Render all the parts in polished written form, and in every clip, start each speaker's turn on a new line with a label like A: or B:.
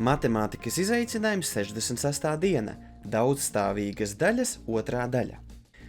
A: Matemātikas izaicinājums 66. diena – daudzstāvīgas daļas 2. daļa.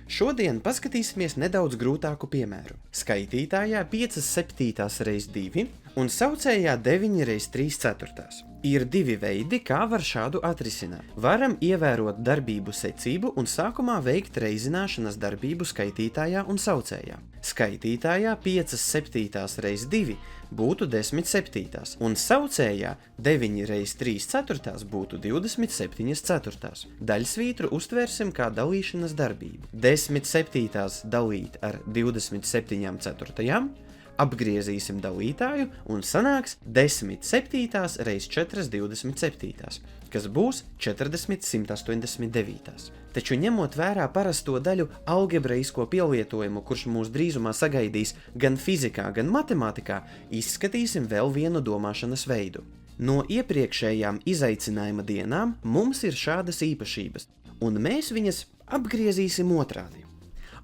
A: Šodien paskatīsimies nedaudz grūtāku piemēru. Skaitītājā 5/7 reiz 2 un saucējā 9 reiz 3/4. Ir divi veidi, kā var šādu atrisināt. Varam ievērot darbību secību un sākumā veikt reizināšanas darbību skaitītājā un saucējā. Skaitītājā 5/7 reiz 2 būtu 10/7 un saucējā 9 reiz 3/4 būtu 27/4. Daļsvītru uztvērsim kā dalīšanas darbību. 10/7 dalīt ar 27/4. Apgriezīsim dalītāju un sanāks 10/7 reiz 4/27, kas būs 40/189. Taču ņemot vērā parasto daļu algebraisko pielietojumu, kurš mūs drīzumā sagaidīs gan fizikā, gan matemātikā, izskatīsim vēl vienu domāšanas veidu. No iepriekšējām izaicinājuma dienām mums ir šādas īpašības, un mēs viņas apgriezīsim otrādi.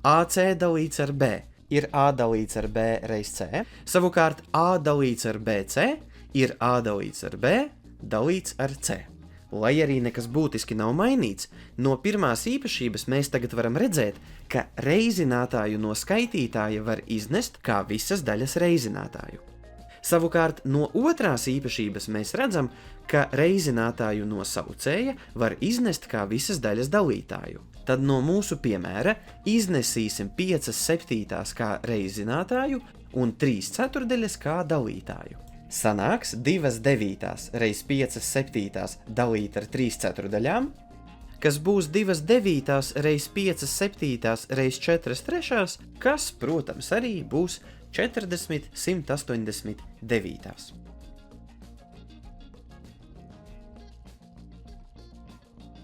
A: AC dalīts ar B ir A dalīts ar B reiz C, savukārt A dalīts ar BC ir A dalīts ar B dalīts ar C. Lai arī nekas būtiski nav mainīts, no pirmās īpašības mēs tagad varam redzēt, ka reizinātāju no skaitītāja var iznest kā visas daļas reizinātāju. Savukārt no otrās īpašības mēs redzam, ka reizinātāju no saucēja var iznest kā visas daļas dalītāju. Tad no mūsu piemēra iznesīsim 5/7 kā reizinātāju un 3/4 kā dalītāju. Sanāks 2/9 reiz 5/7 dalīt ar 3/4, kas būs 2/9 reiz 5/7 reiz 4/3, kas, protams, arī būs 40/189.